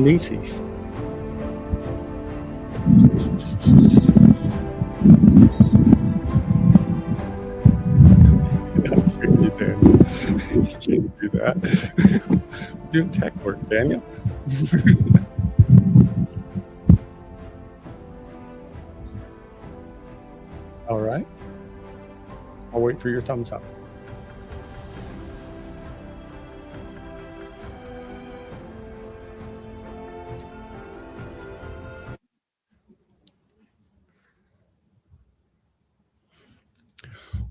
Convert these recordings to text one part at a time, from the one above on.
Ron Mises. You can't do that. Doing tech work, Daniel. All right. I'll wait for your thumbs up.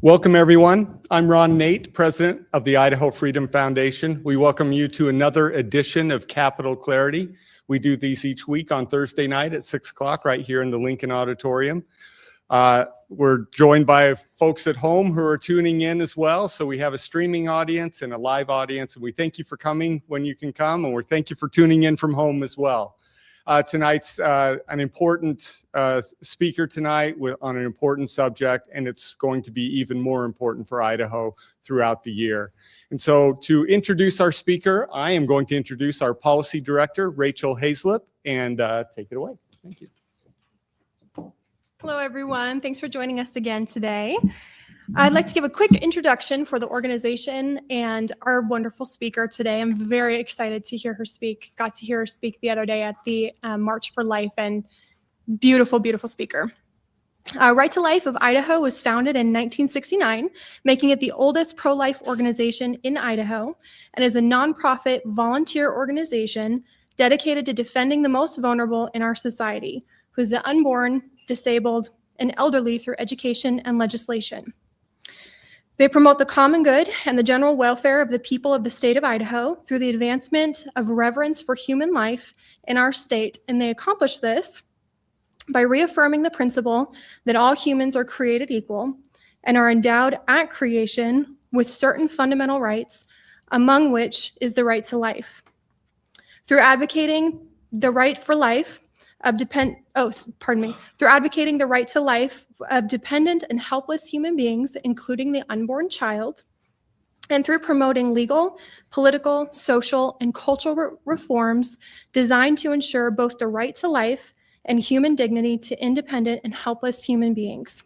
Welcome, everyone. I'm Ron Nate, president of the Idaho Freedom Foundation. We welcome you to another edition of Capital Clarity. We do these each week on Thursday night at 6 o'clock right here in the Lincoln Auditorium. We're joined by folks at home who are tuning in as well. So we have a streaming audience and a live audience. And we thank you for coming when you can come. And we thank you for tuning in from home as well. Tonight's an important speaker tonight on an important subject, and it's going to be even more important for Idaho throughout the year. And so to introduce our speaker, I am going to introduce our policy director, Rachel Haislip, and take it away. Thank you. Hello, everyone. Thanks for joining us again today. I'd like to give a quick introduction for the organization and our wonderful speaker today. I'm very excited to hear her speak. Got to hear her speak the other day at the March for Life, and beautiful, beautiful speaker. Right to Life of Idaho was founded in 1969, making it the oldest pro-life organization in Idaho, and is a nonprofit volunteer organization dedicated to defending the most vulnerable in our society, who's the unborn, disabled, and elderly through education and legislation. They promote the common good and the general welfare of the people of the state of Idaho through the advancement of reverence for human life in our state, and they accomplish this by reaffirming the principle that all humans are created equal and are endowed at creation with certain fundamental rights, among which is the right to life. Through advocating the right for life, through advocating the right to life of dependent and helpless human beings, including the unborn child, and through promoting legal, political, social, and cultural reforms designed to ensure both the right to life and human dignity to independent and helpless human beings.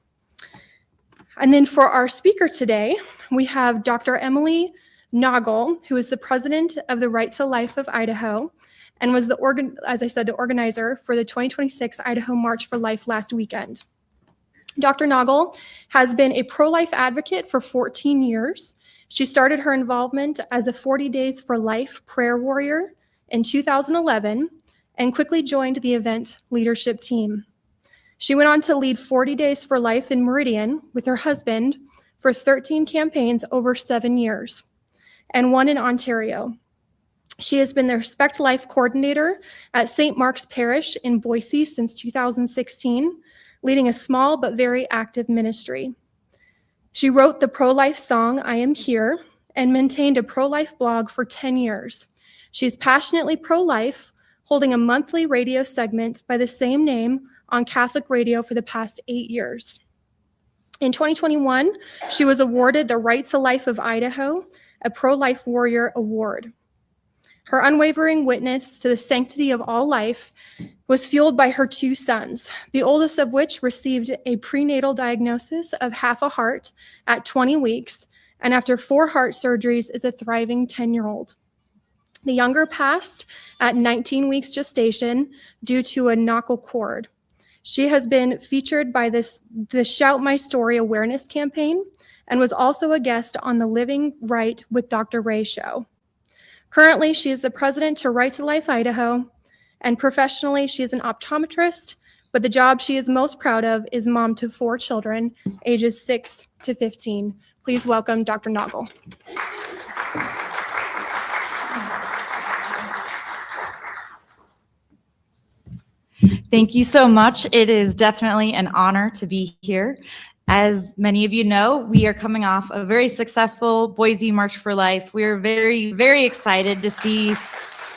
And then for our speaker today, we have Dr. Emily Naugle, who is the president of the Right to Life of Idaho, and was the organizer for the 2026 Idaho March for Life last weekend. Dr. Naugle has been a pro-life advocate for 14 years. She started her involvement as a 40 Days for Life prayer warrior in 2011 and quickly joined the event leadership team. She went on to lead 40 Days for Life in Meridian with her husband for 13 campaigns over 7 years and one in Ontario. She has been the Respect Life coordinator at St. Mark's Parish in Boise since 2016, leading a small but very active ministry. She wrote the pro-life song, I Am Here, and maintained a pro-life blog for 10 years. She's passionately pro-life, holding a monthly radio segment by the same name on Catholic radio for the past 8 years. In 2021, she was awarded the Right to Life of Idaho, a Pro-Life Warrior Award. Her unwavering witness to the sanctity of all life was fueled by her 2 sons, the oldest of which received a prenatal diagnosis of half a heart at 20 weeks, and after 4 heart surgeries is a thriving 10-year-old. The younger passed at 19 weeks gestation due to a knuckle cord. She has been featured by the Shout My Story awareness campaign and was also a guest on the Living Right with Dr. Ray show. Currently, she is the president to Right to Life Idaho, and professionally, she is an optometrist, but the job she is most proud of is mom to 4 children, ages 6 to 15. Please welcome Dr. Naugle. Thank you so much. It is definitely an honor to be here. As many of you know, we are coming off a very successful Boise March for Life. We are very, very excited to see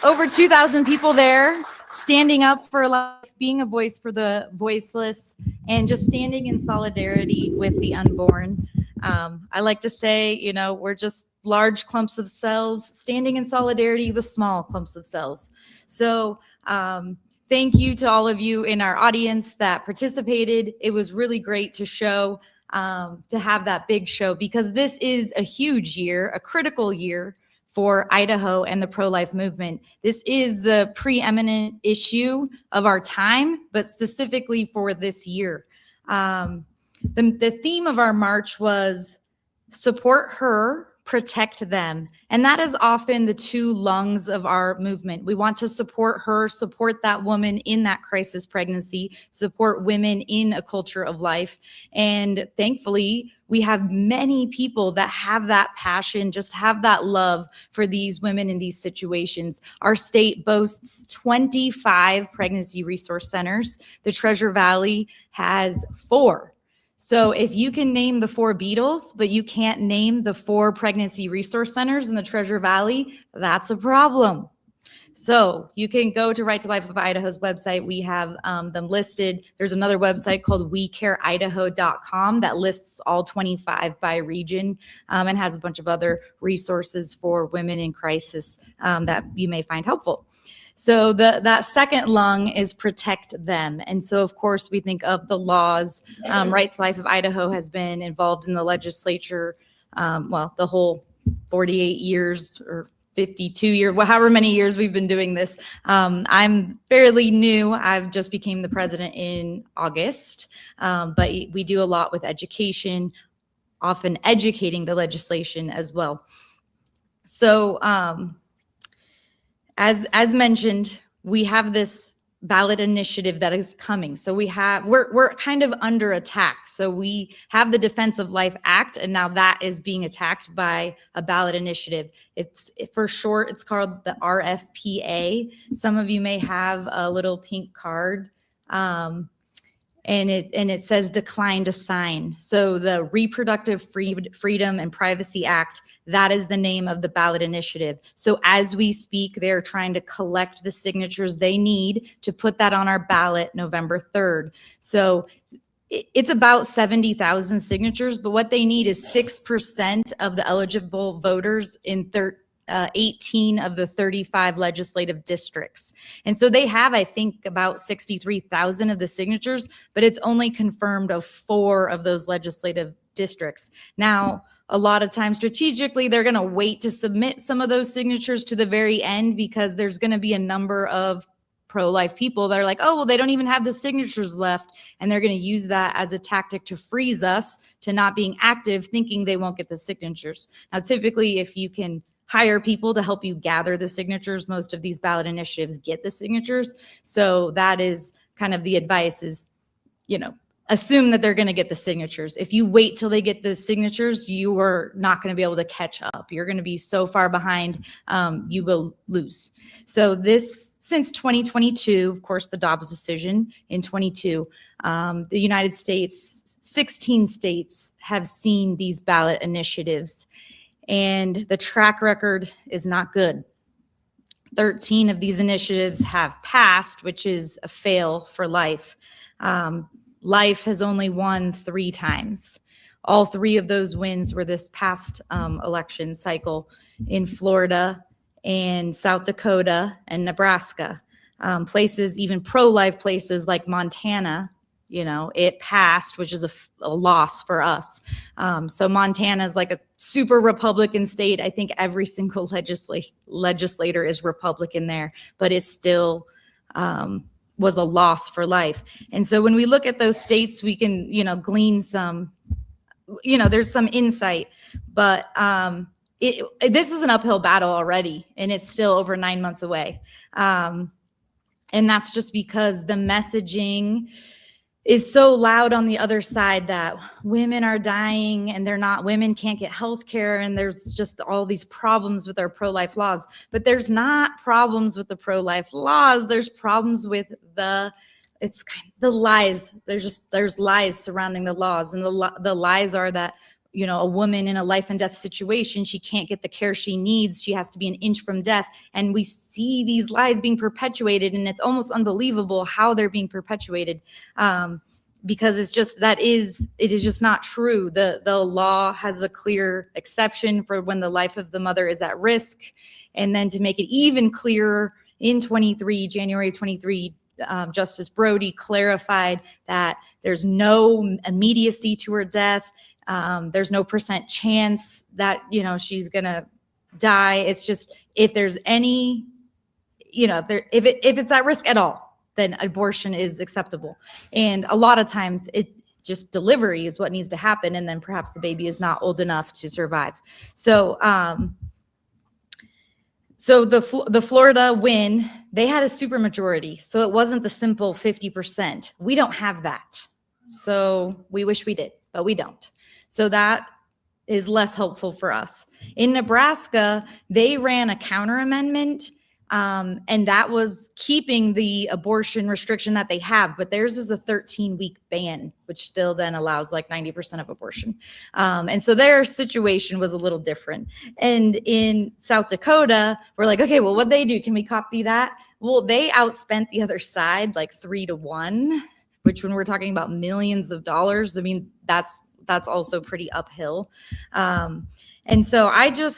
over 2,000 people there standing up for life, being a voice for the voiceless, and just standing in solidarity with the unborn. I like to say, we're just large clumps of cells standing in solidarity with small clumps of cells. So thank you to all of you in our audience that participated. It was really great to show, to have that big show, because this is a huge year, a critical year for Idaho and the pro-life movement. This is the preeminent issue of our time, but specifically for this year. The theme of our march was support her, protect them. And that is often the two lungs of our movement. We want to support her, support that woman in that crisis pregnancy, support women in a culture of life. And thankfully, we have many people that have that passion, just have that love for these women in these situations. Our state boasts 25 pregnancy resource centers. The Treasure Valley has 4. So if you can name the 4 Beatles, but you can't name the 4 pregnancy resource centers in the Treasure Valley, that's a problem. So you can go to Right to Life of Idaho's website. We have them listed. There's another website called WeCareIdaho.com that lists all 25 by region and has a bunch of other resources for women in crisis that you may find helpful. So that second lung is protect them. And so, of course, we think of the laws. Right to Life of Idaho has been involved in the legislature, the whole 48 years or 52 years, however many years we've been doing this. I'm fairly new. I've just became the president in August, but we do a lot with education, often educating the legislation as well. So, as mentioned, we have this ballot initiative that is coming. So we're kind of under attack. So we have the Defense of Life Act, and now that is being attacked by a ballot initiative. It's for short, it's called the RFPA. Some of you may have a little pink card. And it says decline to sign. So the Reproductive Freedom and Privacy Act, that is the name of the ballot initiative. So as we speak, they're trying to collect the signatures they need to put that on our ballot November 3rd. So it's about 70,000 signatures, but what they need is 6% of the eligible voters in 18 of the 35 legislative districts. And so they have, I think, about 63,000 of the signatures, but it's only confirmed of 4 of those legislative districts. Now, a lot of times strategically, they're going to wait to submit some of those signatures to the very end because there's going to be a number of pro-life people that are like, oh, well, they don't even have the signatures left. And they're going to use that as a tactic to freeze us to not being active, thinking they won't get the signatures. Now, typically, if you can hire people to help you gather the signatures, most of these ballot initiatives get the signatures. So that is kind of the advice is, assume that they're going to get the signatures. If you wait till they get the signatures, you are not going to be able to catch up. You're going to be so far behind, you will lose. So since 2022, of course, the Dobbs decision in 22, the United States, 16 states have seen these ballot initiatives. And the track record is not good. 13 of these initiatives have passed, which is a fail for Life. Life has only won 3 times. All 3 of those wins were this past election cycle in Florida and South Dakota and Nebraska. Places, even pro-life places like Montana, it passed, which is a loss for us. So Montana is like a super Republican state. I think every single legislator is Republican there, but it still was a loss for Life. And so when we look at those states, we can, glean some, there's some insight, but this is an uphill battle already, and it's still over 9 months away. And that's just because the messaging is so loud on the other side that women are dying and women can't get health care, and there's just all these problems with our pro-life laws. But there's not problems with the pro-life laws. There's problems with the lies. There's lies surrounding the laws, and the lies are that a woman in a life and death situation, she can't get the care she needs. She has to be an inch from death. And we see these lies being perpetuated, and it's almost unbelievable how they're being perpetuated. because it is just not true. The law has a clear exception for when the life of the mother is at risk. And then to make it even clearer, in January 23, Justice Brody clarified that there's no immediacy to her death. There's no % chance that, she's gonna die. It's just, if there's any, if it's at risk at all, then abortion is acceptable. And a lot of times delivery is what needs to happen. And then perhaps the baby is not old enough to survive. So, So the Florida win, they had a super majority. So it wasn't the simple 50%. We don't have that. So we wish we did, but we don't. So that is less helpful for us. In Nebraska, they ran a counter amendment, and that was keeping the abortion restriction that they have, but theirs is a 13-week ban, which still then allows like 90% of abortion. And so their situation was a little different. And in South Dakota, we're like, okay, well, what'd they do? Can we copy that? Well, they outspent the other side like 3-1, which when we're talking about millions of dollars, I mean, that's also pretty uphill. And so I do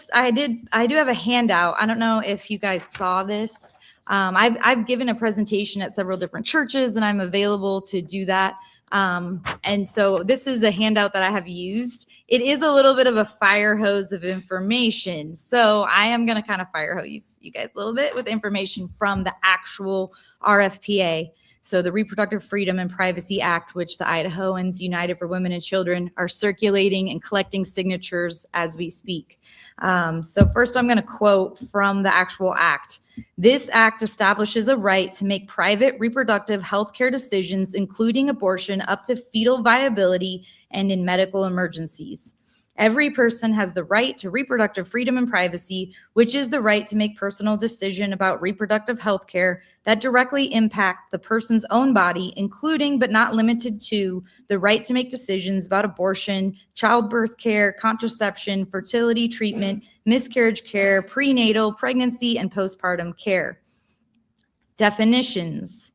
have a handout. I don't know if you guys saw this. I've given a presentation at several different churches, and I'm available to do that. And so this is a handout that I have used. It is a little bit of a fire hose of information. So I am going to kind of fire hose you guys a little bit with information from the actual RFPA. So the Reproductive Freedom and Privacy Act, which the Idahoans United for Women and Children are circulating and collecting signatures as we speak. So first I'm going to quote from the actual act. This act establishes a right to make private reproductive health care decisions, including abortion, up to fetal viability and in medical emergencies. Every person has the right to reproductive freedom and privacy, which is the right to make personal decision about reproductive health care that directly impact the person's own body, including but not limited to the right to make decisions about abortion, childbirth care, contraception, fertility treatment, miscarriage care, prenatal, pregnancy, and postpartum care. Definitions.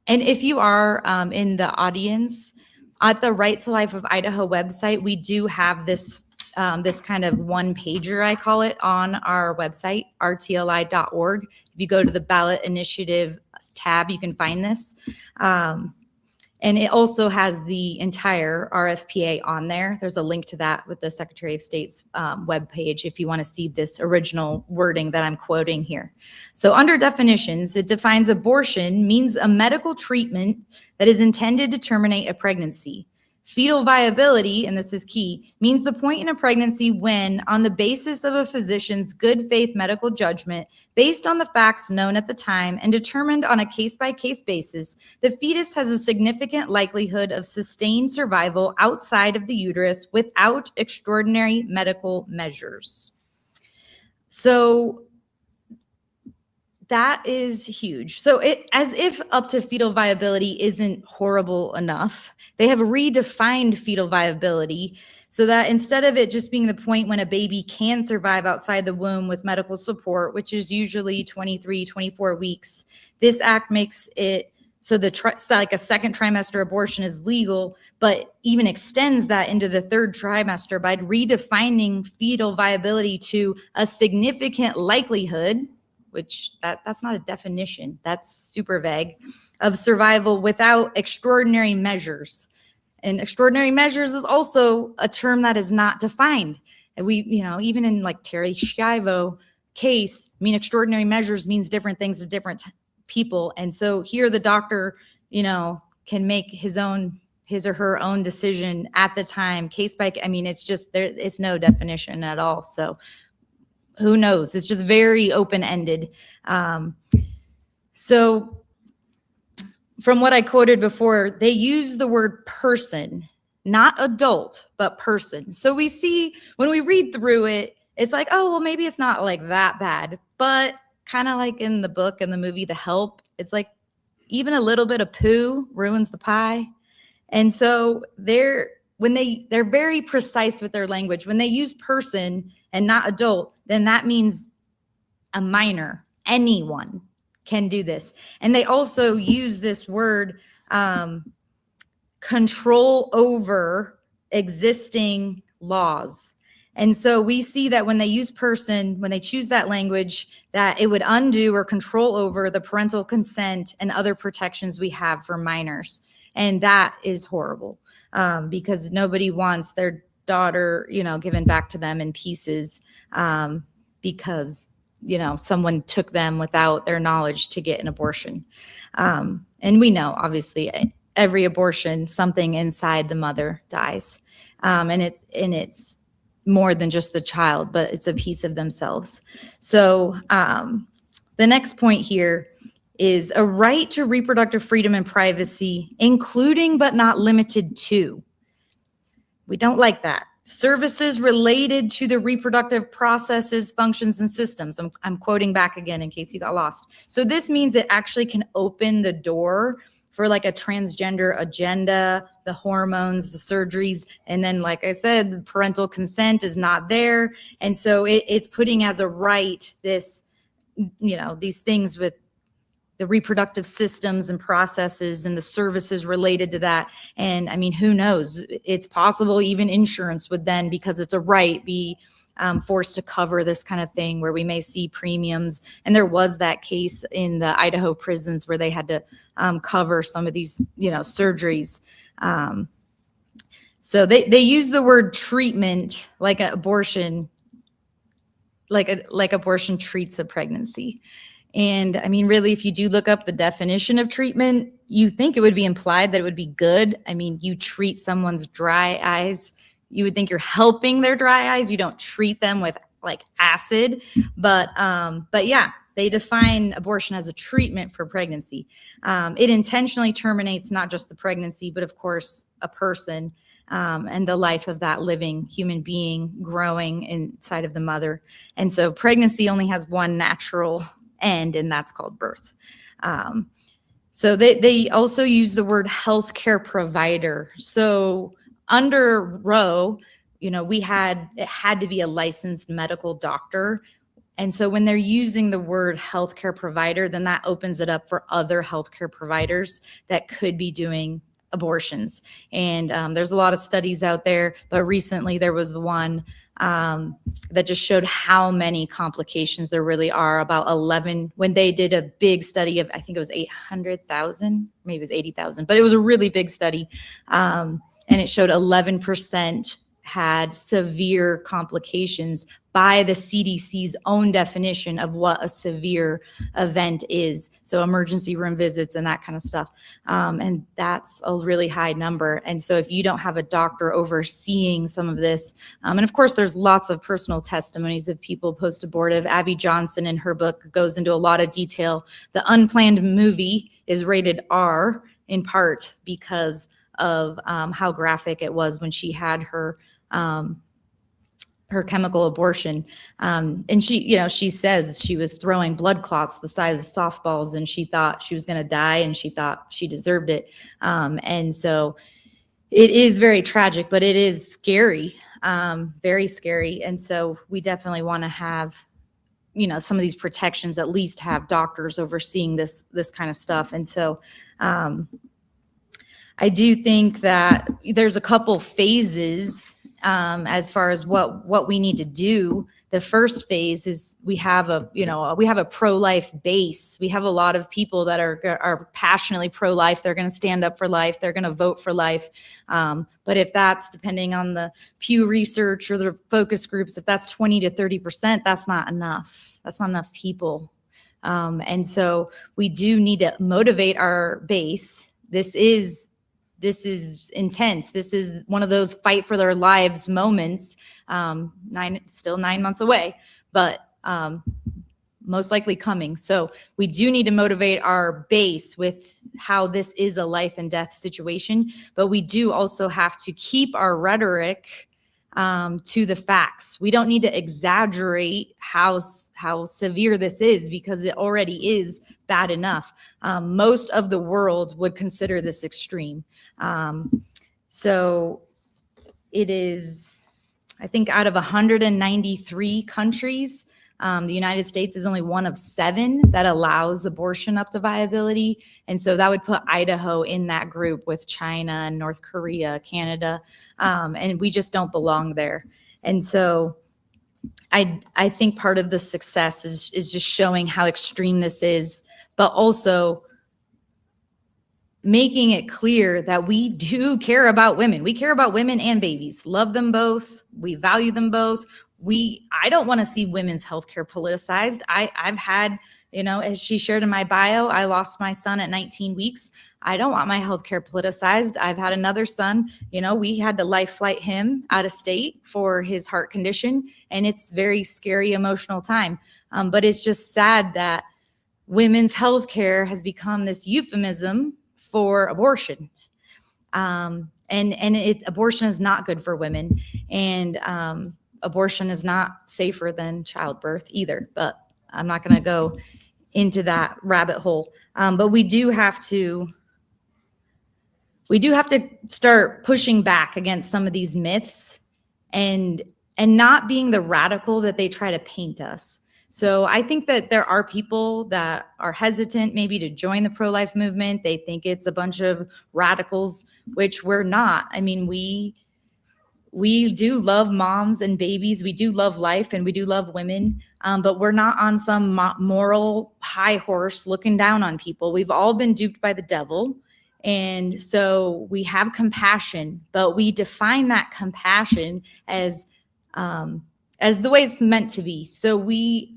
And if you are in the audience, at the Right to Life of Idaho website, we do have this kind of one pager, I call it, on our website, rtli.org. If you go to the ballot initiative tab, you can find this. And it also has the entire RFPA on there. There's a link to that with the Secretary of State's webpage if you want to see this original wording that I'm quoting here. So under definitions, it defines abortion means a medical treatment that is intended to terminate a pregnancy. Fetal viability, and this is key, means the point in a pregnancy when, on the basis of a physician's good faith medical judgment, based on the facts known at the time and determined on a case-by-case basis, the fetus has a significant likelihood of sustained survival outside of the uterus without extraordinary medical measures. So that is huge. So as if up to fetal viability isn't horrible enough, they have redefined fetal viability so that instead of it just being the point when a baby can survive outside the womb with medical support, which is usually 23, 24 weeks, this act makes it so like a second trimester abortion is legal, but even extends that into the third trimester by redefining fetal viability to a significant likelihood, which that's not a definition, that's super vague, of survival without extraordinary measures. And extraordinary measures is also a term that is not defined. And we, even in like Terry Schiavo case, extraordinary measures means different things to different people. And so here the doctor, can make his or her own decision at the time, case by, it's just, it's no definition at all. So who knows? It's just very open-ended. So from what I quoted before, they use the word person, not adult, but person. So we see when we read through it, it's like, oh, well, maybe it's not like that bad. But kind of like in the book and the movie The Help, it's like even a little bit of poo ruins the pie. And so they're very precise with their language. When they use person and not adult, then that means a minor, anyone can do this. And they also use this word control over existing laws. And so we see that when they use person, when they choose that language, that it would undo or control over the parental consent and other protections we have for minors. And that is horrible, because nobody wants their daughter, given back to them in pieces, because, someone took them without their knowledge to get an abortion. And we know, obviously, every abortion, something inside the mother dies. And it's more than just the child, but it's a piece of themselves. So the next point here is a right to reproductive freedom and privacy, including but not limited to. We don't like that. Services related to the reproductive processes, functions, and systems. I'm quoting back again in case you got lost. So this means it actually can open the door for like a transgender agenda, the hormones, the surgeries. And then, like I said, parental consent is not there. And so it's putting as a right this, these things with the reproductive systems and processes and the services related to that. And I mean, who knows? It's possible even insurance would then, because it's a right, be forced to cover this kind of thing where we may see premiums. And there was that case in the Idaho prisons where they had to cover some of these, surgeries. So they use the word treatment like abortion, like abortion treats a pregnancy. And I mean, really, if you do look up the definition of treatment, you think it would be implied that it would be good. I mean, you treat someone's dry eyes. You would think you're helping their dry eyes. You don't treat them with like acid. But yeah, they define abortion as a treatment for pregnancy. It intentionally terminates not just the pregnancy, but of course, a person and the life of that living human being growing inside of the mother. And so pregnancy only has one natural end, and that's called birth. So they also use the word healthcare provider. So under Roe, it had to be a licensed medical doctor. And so when they're using the word healthcare provider, then that opens it up for other healthcare providers that could be doing abortions. And there's a lot of studies out there, but recently there was one that just showed how many complications there really are. About 11, when they did a big study of, I think it was 800,000, maybe it was 80,000, but it was a really big study. And it showed 11% had severe complications by the CDC's own definition of what a severe event is. So emergency room visits and that kind of stuff. And that's a really high number. And so if you don't have a doctor overseeing some of this, and of course there's lots of personal testimonies of people post-abortive. Abby Johnson in her book goes into a lot of detail. The Unplanned movie is rated R in part because of how graphic it was when she had her chemical abortion. And she says she was throwing blood clots the size of softballs, and she thought she was going to die, and she thought she deserved it. And so it is very tragic, but it is scary, very scary. And so we definitely want to have, some of these protections, at least have doctors overseeing this kind of stuff. And so I do think that there's a couple phases as far as what we need to do. The first phase is we have a pro-life base. We have a lot of people that are passionately pro-life. They're going to stand up for life. They're going to vote for life. But if that's, depending on the Pew Research or the focus groups, if that's 20 to 30%, that's not enough. That's not enough people. And so we do need to motivate our base. This is intense. This is one of those fight for their lives moments. Still 9 months away, but most likely coming. So we do need to motivate our base with how this is a life and death situation, but we do also have to keep our rhetoric to the facts. We don't need to exaggerate how severe this is, because it already is bad enough. Most of the world would consider this extreme. So it is, I think, out of 193 countries, The United States is only one of 7 that allows abortion up to viability. And so that would put Idaho in that group with China and North Korea, Canada, and we just don't belong there. And so I think part of the success is just showing how extreme this is, but also making it clear that we do care about women. We care about women and babies, love them both. We value them both. I don't want to see women's healthcare politicized. I've had, as she shared in my bio, I lost my son at 19 weeks. I don't want my healthcare politicized. I've had another son, we had to life flight him out of state for his heart condition. And it's very scary, emotional time. But it's just sad that women's healthcare has become this euphemism for abortion. Abortion is not good for women. And abortion is not safer than childbirth either. But I'm not going to go into that rabbit hole. But we do have to start pushing back against some of these myths and not being the radical that they try to paint us. So I think that there are people that are hesitant maybe to join the pro-life movement. They think it's a bunch of radicals, which we're not. I mean, we do love moms and babies. We do love life and we do love women, but we're not on some moral high horse looking down on people. We've all been duped by the devil. And so we have compassion, but we define that compassion as the way it's meant to be. So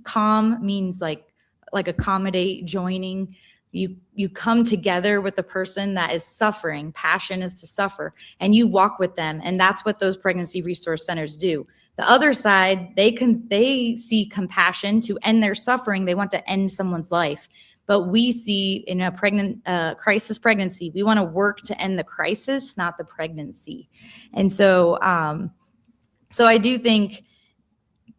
calm means like accommodate, joining. You come together with the person that is suffering. Passion is to suffer, and you walk with them. And that's what those pregnancy resource centers do. The other side, they see compassion to end their suffering. They want to end someone's life. But we see in a crisis pregnancy, we want to work to end the crisis, not the pregnancy. And so, so I do think,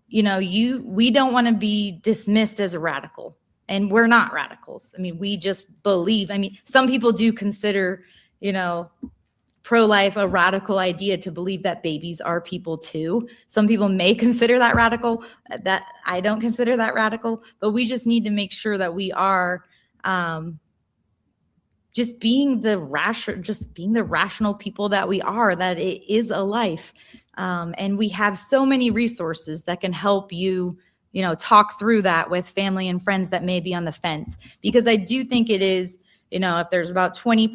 we don't want to be dismissed as a radical, and we're not radicals. I mean, we just believe. I mean, some people do consider, pro-life a radical idea to believe that babies are people too. Some people may consider that radical. That I don't consider that radical, but we just need to make sure that we are just being the rational people that we are, that it is a life. And we have so many resources that can help you, talk through that with family and friends that may be on the fence. Because I do think it is, if there's about 20%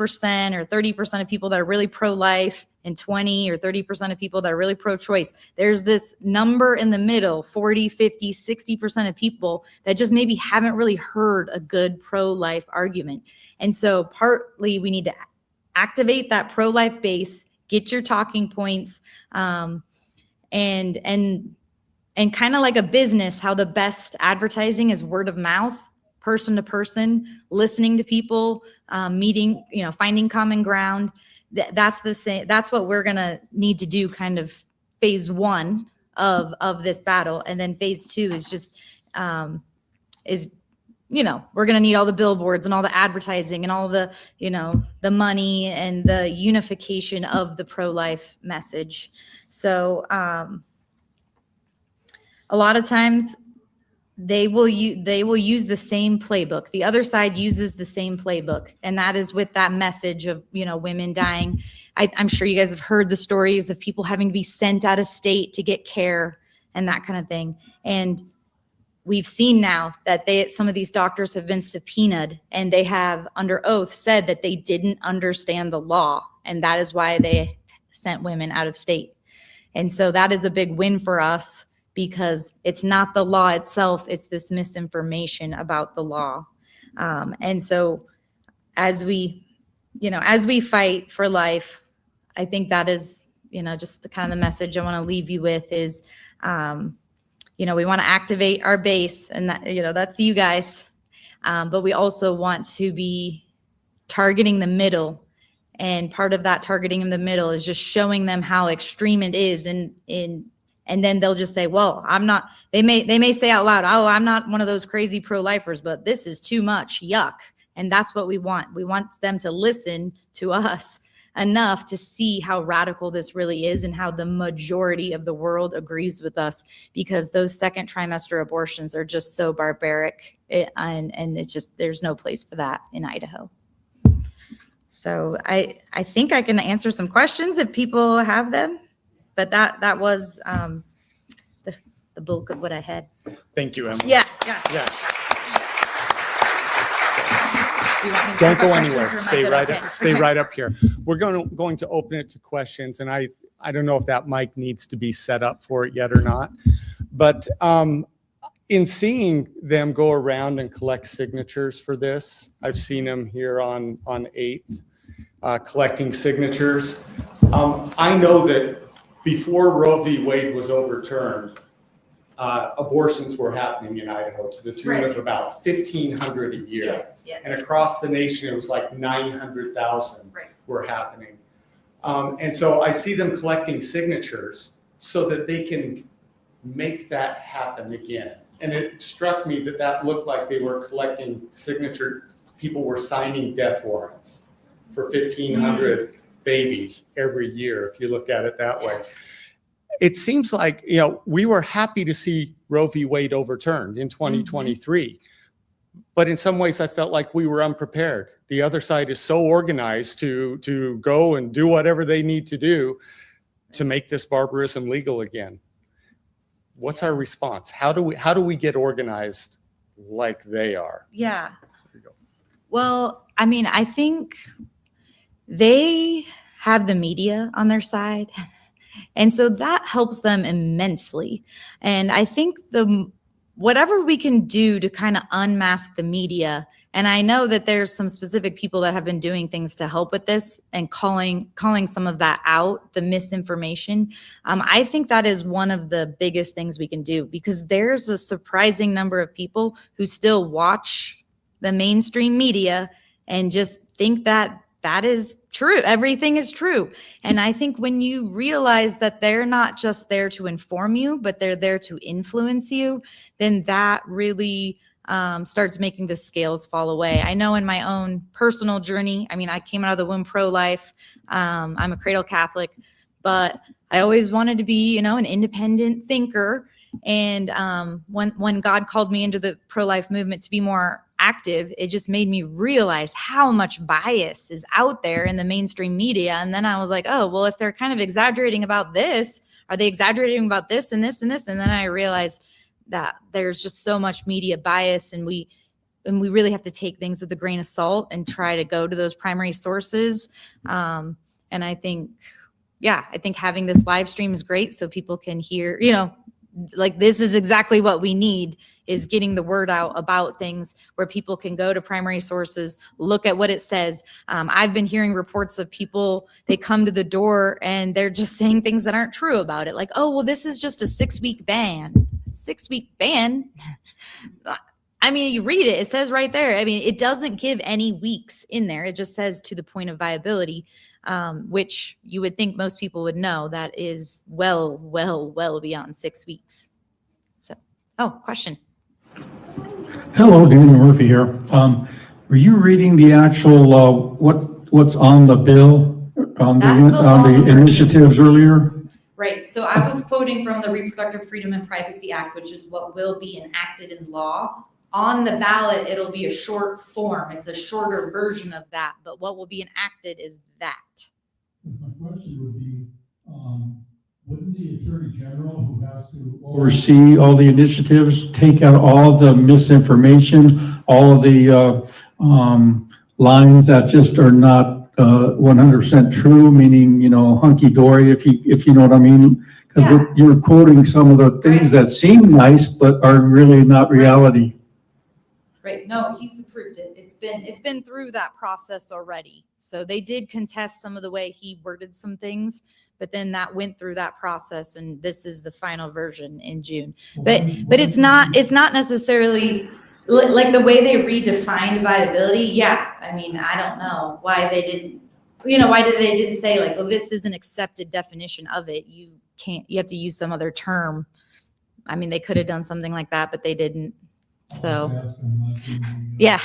or 30% of people that are really pro-life and 20 or 30% of people that are really pro-choice, there's this number in the middle, 40, 50, 60% of people that just maybe haven't really heard a good pro-life argument. And so partly we need to activate that pro-life base, get your talking points, and kind of like a business, how the best advertising is word of mouth, person to person, listening to people, meeting, finding common ground. That's the same. That's what we're going to need to do, kind of phase 1 of this battle. And then phase 2 is just, we're going to need all the billboards and all the advertising and all the, the money and the unification of the pro-life message. So a lot of times they will use the same playbook. The other side uses the same playbook, and that is with that message of, women dying. I'm sure you guys have heard the stories of people having to be sent out of state to get care and that kind of thing. And we've seen now that some of these doctors have been subpoenaed, and they have under oath said that they didn't understand the law, and that is why they sent women out of state. And so that is a big win for us, because it's not the law itself, it's this misinformation about the law. And so as we fight for life, I think that is, just the kind of the message I want to leave you with is, we want to activate our base, and that, that's you guys. But we also want to be targeting the middle. And part of that targeting in the middle is just showing them how extreme it is and then they'll just say, well, I'm not, they may say out loud, oh, I'm not one of those crazy pro-lifers, but this is too much, yuck. And that's what we want. We want them to listen to us enough to see how radical this really is and how the majority of the world agrees with us, because those second trimester abortions are just so barbaric, and it's just, there's no place for that in Idaho. So I think I can answer some questions if people have them, but that was the bulk of what I had. Thank you, Emily. Yeah. Yeah. Do you want me to Don't start go questions, anywhere. or am I Stay good? right Okay. up. Stay Okay. right up here. We're going to open it to questions, and I don't know if that mic needs to be set up for it yet or not, but in seeing them go around and collect signatures for this, I've seen them here on 8th collecting signatures. I know that before Roe v. Wade was overturned, abortions were happening in Idaho to the tune of about 1,500 a year. Yes. And across the nation, it was like 900,000 Right. were happening. And so I see them collecting signatures so that they can make that happen again. And it struck me that that looked like they were collecting signature. People were signing death warrants for 1,500 babies every year, if you look at it that way. It seems like, we were happy to see Roe v. Wade overturned in 2023. But in some ways, I felt like we were unprepared. The other side is so organized to go and do whatever they need to do to make this barbarism legal again. What's our response? How do we get organized like they are? Yeah. There you go. Well, I mean, I think they have the media on their side. And so that helps them immensely. And I think whatever we can do to kind of unmask the media, and I know that there's some specific people that have been doing things to help with this and calling some of that out, the misinformation. I think that is one of the biggest things we can do, because there's a surprising number of people who still watch the mainstream media and just think that is true. Everything is true. And I think when you realize that they're not just there to inform you, but they're there to influence you, then that really starts making the scales fall away. I know in my own personal journey, I mean, I came out of the womb pro-life. I'm a cradle Catholic, but I always wanted to be, an independent thinker. And when God called me into the pro-life movement to be more active, it just made me realize how much bias is out there in the mainstream media. And then I was like, oh, well, if they're kind of exaggerating about this, are they exaggerating about this and this and this? And then I realized that there's just so much media bias, and we really have to take things with a grain of salt and try to go to those primary sources. And I think having this live stream is great, so people can hear, like, this is exactly what we need, is getting the word out about things where people can go to primary sources, look at what it says. I've been hearing reports of people, they come to the door and they're just saying things that aren't true about it. Like, oh, well, this is just a 6-week ban. 6-week ban? I mean, you read it, it says right there. I mean, it doesn't give any weeks in there. It just says to the point of viability, which you would think most people would know that is well beyond 6 weeks. So, question. Hello, Daniel Murphy here. Were you reading the actual, what's on the bill, on the initiatives earlier? Right. So I was quoting from the Reproductive Freedom and Privacy Act, which is what will be enacted in law. On the ballot, it'll be a short form. It's a shorter version of that, but what will be enacted is that. My question would be, wouldn't the Attorney General, who has to oversee all the initiatives, take out all the misinformation, all of the lines that just are not 100% true, meaning, hunky-dory, if you know what I mean? Because Yeah. you're quoting some of the things that seem nice, but are really not reality. Right. No, he's approved it. It's been through that process already. So they did contest some of the way he worded some things, but then that went through that process, and this is the final version in June. But it's not necessarily like the way they redefined viability. Yeah. I mean, I don't know why they didn't, why they didn't say like, oh, this is an accepted definition of it. You have to use some other term. I mean, they could have done something like that, but they didn't. So, yeah.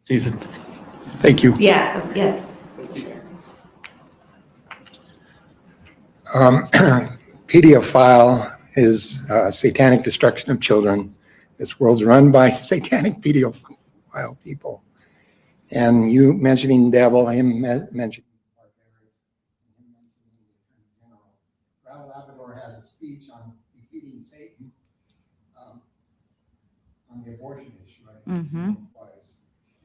Season. Thank you. Yeah, yes. Pedophile is satanic destruction of children. This world's run by satanic pedophile people. And you mentioning devil, him mentioning Ron Labrador has a speech on defeating Satan on the abortion issue. Mm-hmm.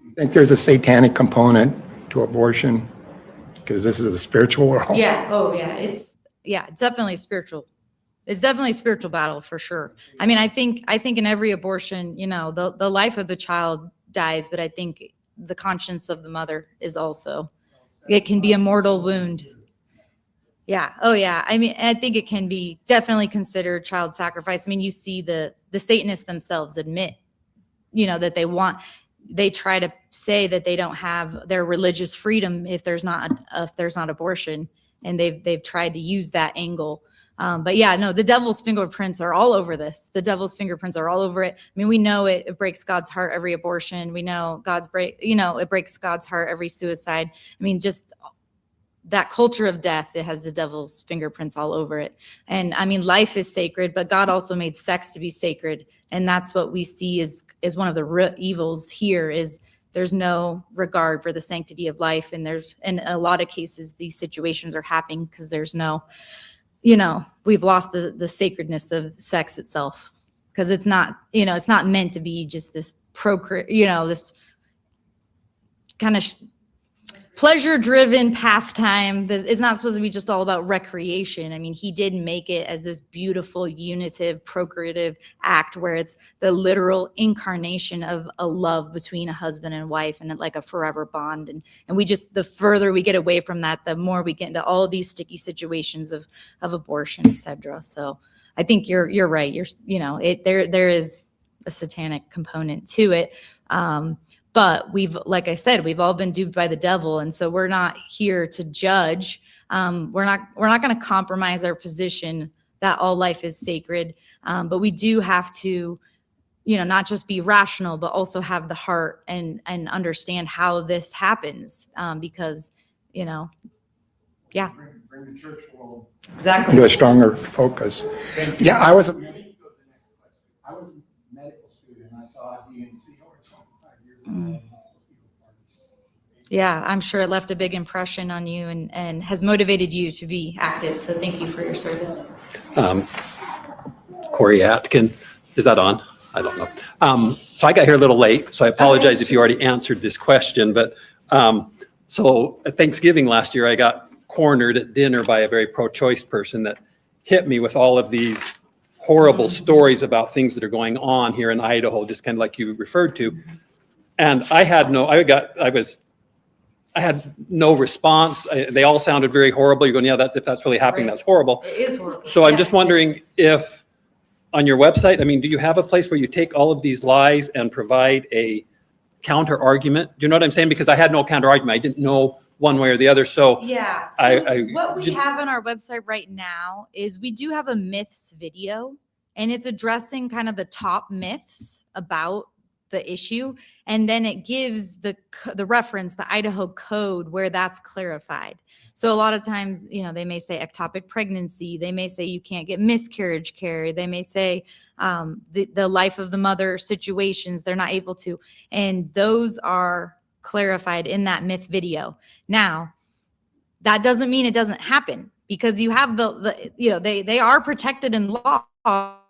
You think there's a satanic component to abortion? Because this is a spiritual world. Yeah. Oh, yeah. It's definitely spiritual. It's definitely a spiritual battle for sure. I mean, I think in every abortion, you know, the life of the child dies, but I think the conscience of the mother is also, it can be a mortal wound. Yeah. Oh, yeah. I mean, I think it can be definitely considered child sacrifice. I mean, you see the Satanists themselves admit, you know, that they try to say that they don't have their religious freedom if there's not abortion, and they've tried to use that angle. But yeah, no, the devil's fingerprints are all over this. The devil's fingerprints are all over it. I mean, we know it breaks God's heart every abortion. We know it breaks God's heart every suicide. I mean, just that culture of death, it has the devil's fingerprints all over it. And I mean, life is sacred, but God also made sex to be sacred. And that's what we see is one of the root evils here is there's no regard for the sanctity of life. And in a lot of cases, these situations are happening because there's no, you know, we've lost the sacredness of sex itself, because it's not, you know, it's not meant to be just this this kind of pleasure-driven pastime. It's not supposed to be just all about recreation. I mean, he did make it as this beautiful, unitive, procreative act where it's the literal incarnation of a love between a husband and wife and like a forever bond. And we just, the further we get away from that, the more we get into all of these sticky situations of abortion, etc. So I think you're right. There is a satanic component to it. But like I said, we've all been duped by the devil. And so we're not here to judge. We're not going to compromise our position that all life is sacred. But we do have to, you know, not just be rational, but also have the heart and understand how this happens. Because, you know, yeah. Bring the church world Exactly. into a stronger focus. Yeah, I was a medical student. I saw DNC over 25 years ago. Yeah, I'm sure it left a big impression on you and has motivated you to be active. So thank you for your service. Corey Atkin, is that on? I don't know. So I got here a little late, so I apologize if you already answered this question. But so at Thanksgiving last year, I got cornered at dinner by a very pro-choice person that hit me with all of these horrible stories about things that are going on here in Idaho, just kind of like you referred to. And I had no response. They all sounded very horrible. You're going, yeah, if that's really happening, Right. that's horrible. It is horrible. So I'm just wondering if on your website, I mean, do you have a place where you take all of these lies and provide a counter argument? Do you know what I'm saying? Because I had no counter argument. I didn't know one way or the other. So Yeah. So what we have on our website right now is we do have a myths video, and it's addressing kind of the top myths about the issue. And then it gives the reference, the Idaho code, where that's clarified. So a lot of times, you know, they may say ectopic pregnancy. They may say you can't get miscarriage care. They may say the life of the mother situations, they're not able to. And those are clarified in that myth video. Now, that doesn't mean it doesn't happen, because you have they are protected in law, not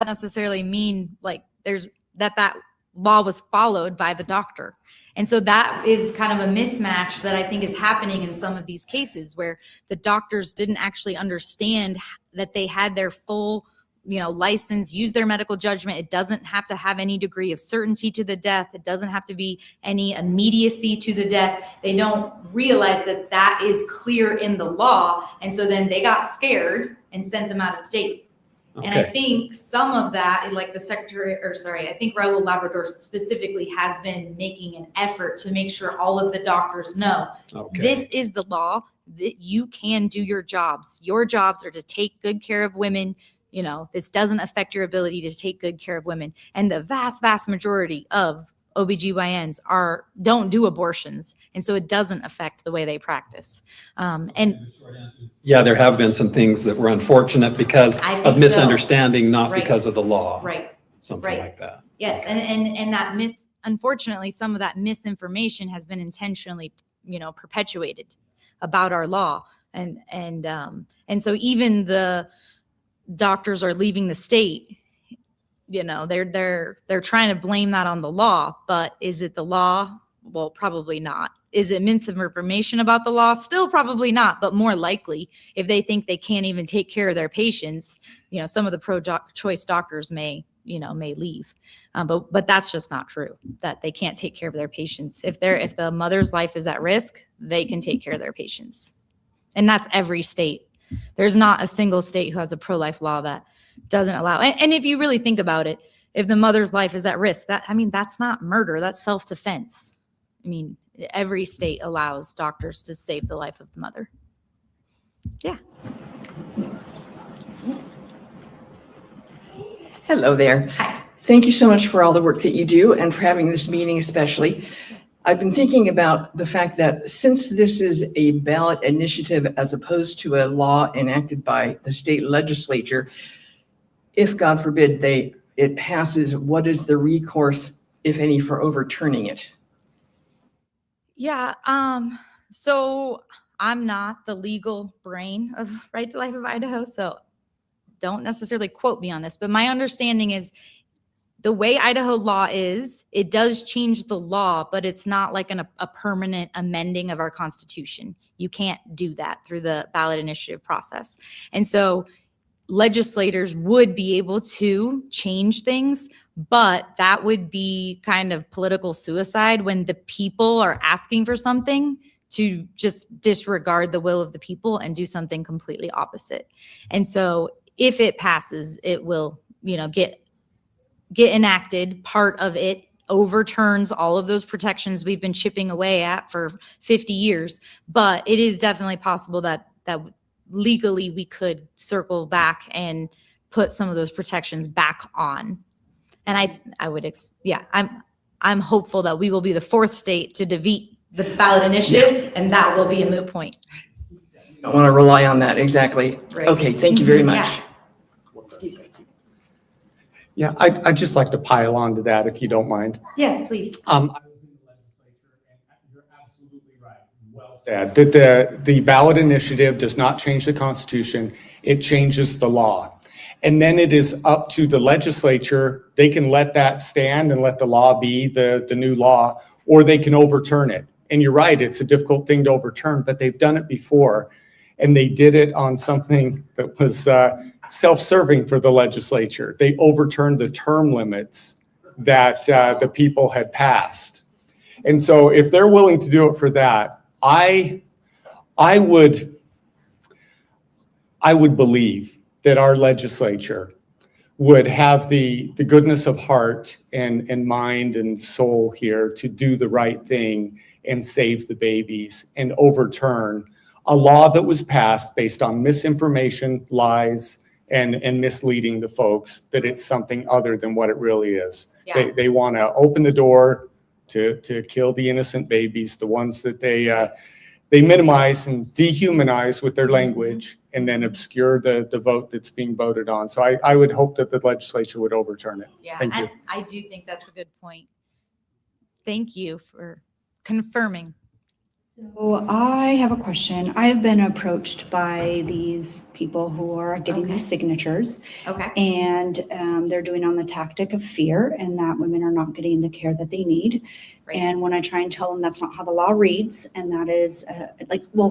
necessarily mean like there's that law was followed by the doctor. And so that is kind of a mismatch that I think is happening in some of these cases where the doctors didn't actually understand that they had their full, license, use their medical judgment. It doesn't have to have any degree of certainty to the death. It doesn't have to be any immediacy to the death. They don't realize that that is clear in the law. And so then they got scared and sent them out of state. Okay. And I think some of that, like I think Raul Labrador specifically has been making an effort to make sure all of the doctors know this is the law, that you can do your jobs. Your jobs are to take good care of women. This doesn't affect your ability to take good care of women. And the vast, vast majority of OBGYNs don't do abortions. And so it doesn't affect the way they practice. And Yeah, there have been some things that were unfortunate because I think of so. misunderstanding, not Right. because of the law. right. Something Right. like that. Yes, and that unfortunately, some of that misinformation has been intentionally, perpetuated about our law, and so even the doctors are leaving the state. They're trying to blame that on the law, but is it the law? Well, probably not. Is it misinformation about the law? Still probably not, but more likely, if they think they can't even take care of their patients, some of the pro-choice doctors may leave. But that's just not true, that they can't take care of their patients. If the mother's life is at risk, they can take care of their patients. And that's every state. There's not a single state who has a pro-life law that doesn't allow. And if you really think about it, if the mother's life is at risk, that's not murder, that's self-defense. Every state allows doctors to save the life of the mother. Yeah. Hello there. Hi. Thank you so much for all the work that you do and for having this meeting especially. I've been thinking about the fact that since this is a ballot initiative as opposed to a law enacted by the state legislature, if God forbid it passes, what is the recourse, if any, for overturning it? Yeah. So I'm not the legal brain of Right to Life of Idaho, so don't necessarily quote me on this, but my understanding is the way Idaho law is, it does change the law, but it's not like a permanent amending of our Constitution. You can't do that through the ballot initiative process. And so legislators would be able to change things, but that would be kind of political suicide when the people are asking for something to just disregard the will of the people and do something completely opposite. And so if it passes, it will, get enacted. Part of it overturns all of those protections we've been chipping away at for 50 years. But it is definitely possible that legally we could circle back and put some of those protections back on. And I'm hopeful that we will be the fourth state to defeat the ballot initiative, and that will be a moot point. I don't want to rely on that, exactly. Right. Okay, thank you very much. Yeah. Yeah, I'd just like to pile on to that if you don't mind. Yes, please. I was in the legislature, and you're absolutely right. Well said. That the ballot initiative does not change the Constitution, it changes the law. And then it is up to the legislature. They can let that stand and let the law be the new law, or they can overturn it. And you're right, it's a difficult thing to overturn, but they've done it before. And they did it on something that was self-serving for the legislature. They overturned the term limits that the people had passed. And so if they're willing to do it for that, I would believe that our legislature would have the goodness of heart and mind and soul here to do the right thing and save the babies and overturn a law that was passed based on misinformation, lies, and misleading the folks that it's something other than what it really is. Yeah. They want to open the door to kill the innocent babies, the ones that they minimize and dehumanize with their language and then obscure the vote that's being voted on. So I would hope that the legislature would overturn it. Yeah, Thank you. and I do think that's a good point. Thank you for confirming. So I have a question. I've been approached by these people who are getting Okay. these signatures, Okay. and they're doing on the tactic of fear and that women are not getting the care that they need. Right. And when I try and tell them that's not how the law reads, and that is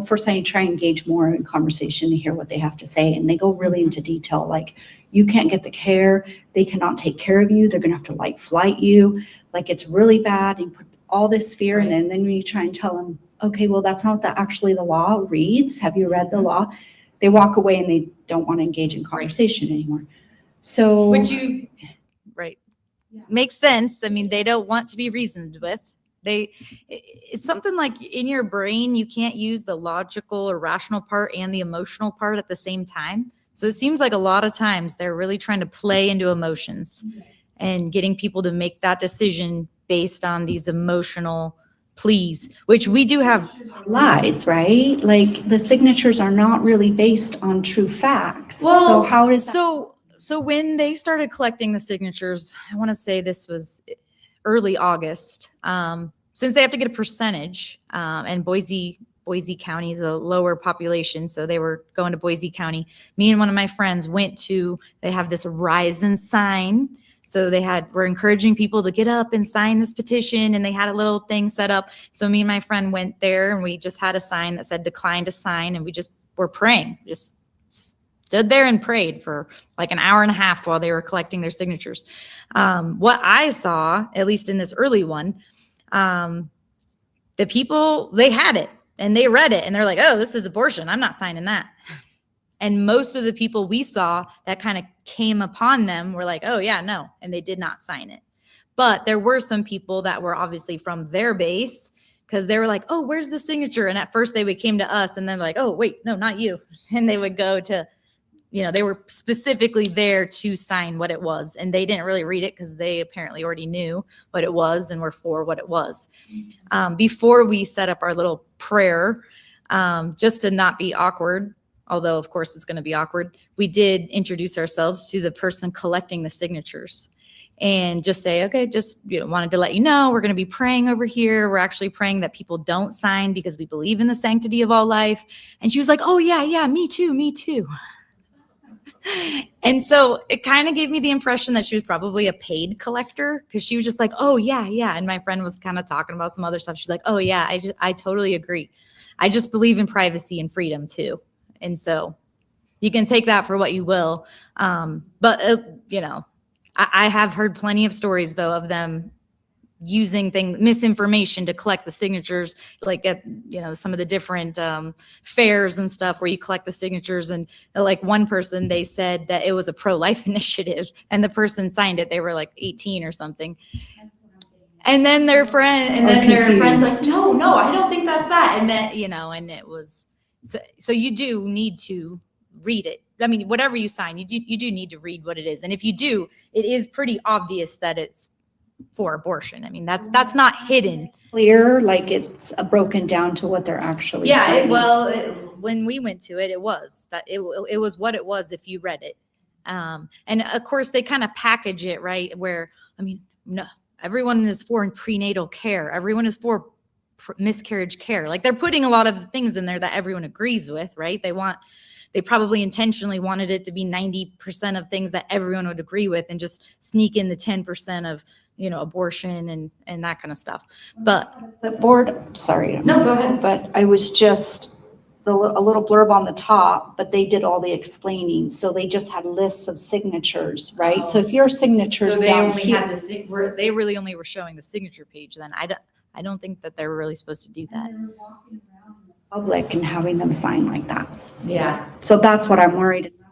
first I try and engage more in conversation to hear what they have to say. And they go really into detail, like, you can't get the care, they cannot take care of you, they're gonna have to flight you, it's really bad. And you put all this fear in, and then when you try and tell them, okay, well, that's not what actually the law reads. Have you read the law? They walk away and they don't want to engage in conversation anymore. So. Right. Makes sense. I mean, they don't want to be reasoned with. It's something like in your brain, you can't use the logical or rational part and the emotional part at the same time. So it seems like a lot of times they're really trying to play into emotions and getting people to make that decision based on these emotional pleas, which we do have. Lies, right? Like the signatures are not really based on true facts. So how does that? So when they started collecting the signatures, I want to say this was early August, since they have to get a percentage, and Boise County is a lower population, so they were going to Boise County. Me and one of my friends they have this Rise and Sign. So we're encouraging people to get up and sign this petition, and they had a little thing set up. So me and my friend went there, and we just had a sign that said decline to sign, and we just were praying, just stood there and prayed for like an hour and a half while they were collecting their signatures. What I saw, at least in this early one, the people, they had it and they read it and they're like, oh, this is abortion. I'm not signing that. And most of the people we saw that kind of came upon them were like, oh yeah, no. And they did not sign it. But there were some people that were obviously from their base, because they were like, oh, where's the signature? And at first came to us and then like, oh, wait, no, not you. And they would go to, they were specifically there to sign what it was. And they didn't really read it because they apparently already knew what it was and were for what it was. Before we set up our little prayer, just to not be awkward, although of course it's going to be awkward, we did introduce ourselves to the person collecting the signatures and just say, okay, just wanted to let you know, we're going to be praying over here. We're actually praying that people don't sign because we believe in the sanctity of all life. And she was like, oh yeah, me too. And so it kind of gave me the impression that she was probably a paid collector, because she was just like, oh yeah. And my friend was kind of talking about some other stuff. She's like, oh yeah, I totally agree. I just believe in privacy and freedom too. And so you can take that for what you will. But I have heard plenty of stories though of them using misinformation to collect the signatures, like at some of the different fairs and stuff where you collect the signatures. And like one person, they said that it was a pro-life initiative, and the person signed it. They were like 18 or something. And then their friend's like, no, I don't think that's that. And then and it was so you do need to read it. I mean, whatever you sign, you do need to read what it is. And if you do, it is pretty obvious that it's for abortion. I mean, that's not hidden. Clear, like it's broken down to what they're actually saying. When we went to it, it was what it was if you read it. And of course they kind of package it, right? Where, no, everyone is for prenatal care. Everyone is for miscarriage care. Like they're putting a lot of the things in there that everyone agrees with, right? They probably intentionally wanted it to be 90% of things that everyone would agree with, and just sneak in the 10% of, abortion and that kind of stuff. But The board, sorry. No, go ahead. But I was just a little blurb on the top, but they did all the explaining. So they just had lists of signatures, right? So if your signature's so they down only here. had they really only were showing the signature page then. I don't think that they were really supposed to do that. Public and having them sign like that. Yeah. So that's what I'm worried about.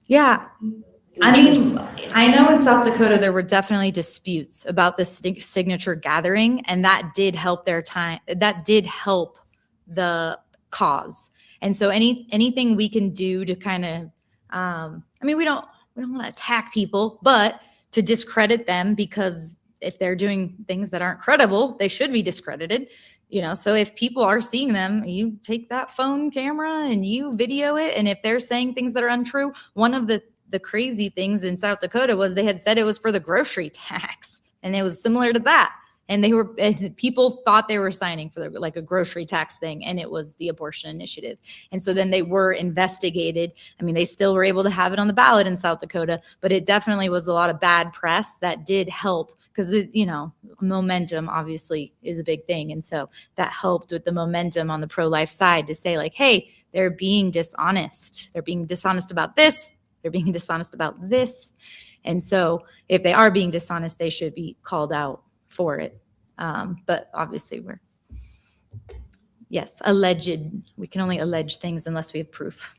Yeah. I mean, I know in South Dakota, there were definitely disputes about the signature gathering, and that did help that did help the cause. And so anything we can do to kind of, we don't want to attack people, but to discredit them, because if they're doing things that aren't credible, they should be discredited. So if people are seeing them, you take that phone camera and you video it. And if they're saying things that are untrue, one of the crazy things in South Dakota was they had said it was for the grocery tax, and it was similar to that. And people thought they were signing for like a grocery tax thing, and it was the abortion initiative. And so then they were investigated. They still were able to have it on the ballot in South Dakota, but it definitely was a lot of bad press that did help, because momentum obviously is a big thing. And so that helped with the momentum on the pro-life side to say like, hey, they're being dishonest. They're being dishonest about this. They're being dishonest about this. And so if they are being dishonest, they should be called out for it. But obviously alleged. We can only allege things unless we have proof.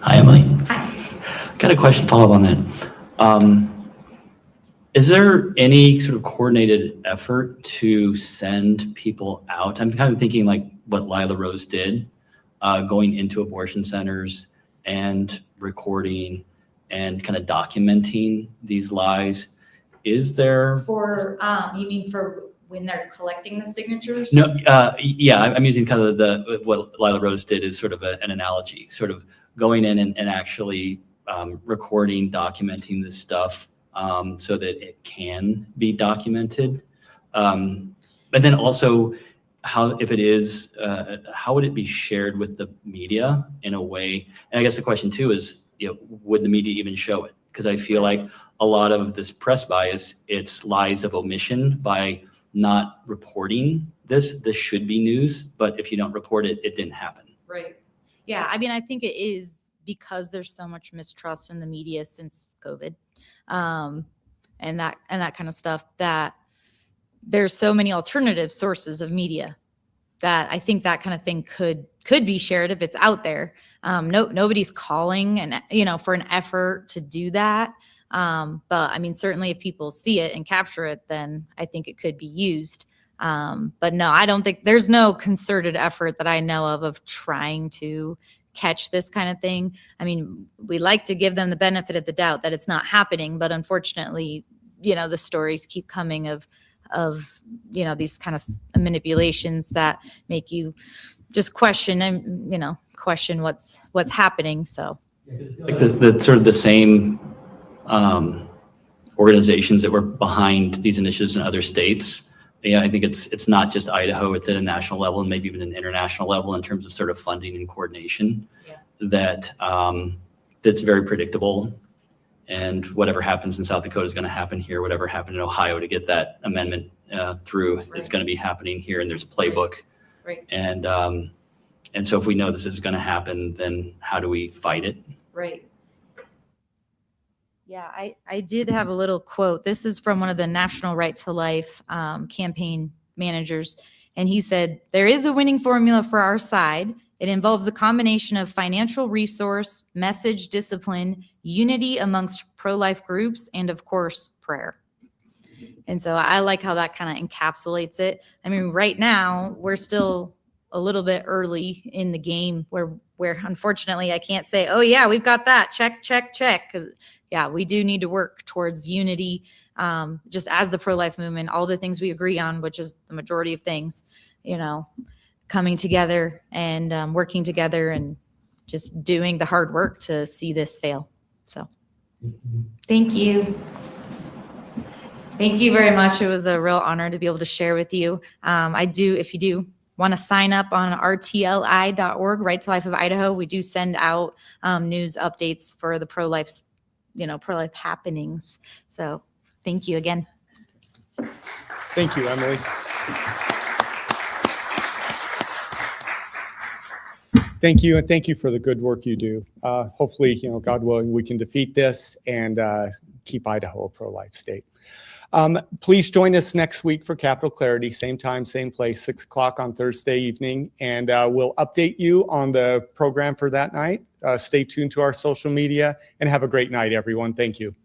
Hi, Emily. Hi. Got a question follow up on that. Is there any sort of coordinated effort to send people out? I'm kind of thinking like what Lila Rose did, going into abortion centers and recording and kind of documenting these lies. is there? For, you mean for when they're collecting the signatures? No, yeah, I'm using kind of what Lila Rose did is sort of an analogy, sort of going in and actually recording, documenting this stuff so that it can be documented. But then also how, if it is, how would it be shared with the media in a way? And I guess the question too is, would the media even show it? Because I feel like a lot of this press bias, it's lies of omission by not reporting this. This should be news, but if you don't report it, it didn't happen. Right. Yeah, I mean, I think it is because there's so much mistrust in the media since COVID, and that kind of stuff, that there's so many alternative sources of media that I think that kind of thing could be shared if it's out there. Nobody's calling and for an effort to do that. But I mean, certainly if people see it and capture it, then I think it could be used. But no, I don't think there's no concerted effort that I know of trying to catch this kind of thing. I mean, we like to give them the benefit of the doubt that it's not happening, but unfortunately, the stories keep coming of these kind of manipulations that make you just question and question what's happening. So Like the sort of the same organizations that were behind these initiatives in other states. Yeah, I think it's not just Idaho, it's at a national level and maybe even an international level in terms of sort of funding and coordination. Yeah. That's very predictable. And whatever happens in South Dakota is going to happen here. Whatever happened in Ohio to get that amendment through is going to be happening here. And there's a playbook. Right. And so if we know this is going to happen, then how do we fight it? Right. Yeah, I did have a little quote. This is from one of the National Right to Life campaign managers. And he said, "There is a winning formula for our side. It involves a combination of financial resource, message, discipline, unity amongst pro-life groups, and of course, prayer." And so I like how that kind of encapsulates it. I mean, right now, we're still a little bit early in the game where unfortunately I can't say, oh yeah, we've got that, check, check, check. 'Cause yeah, we do need to work towards unity, just as the pro-life movement, all the things we agree on, which is the majority of things, coming together and working together and just doing the hard work to see this fail. So thank you. Thank you very much. It was a real honor to be able to share with you. If you do want to sign up on rtli.org, Right to Life of Idaho, we do send out news updates for the pro-life happenings. So thank you again. Thank you, Emily. Thank you, and thank you for the good work you do. Hopefully, God willing, we can defeat this and keep Idaho a pro-life state. Please join us next week for Capital Clarity, same time, same place, 6 o'clock on Thursday evening, and we'll update you on the program for that night. Stay tuned to our social media, and have a great night, everyone. Thank you.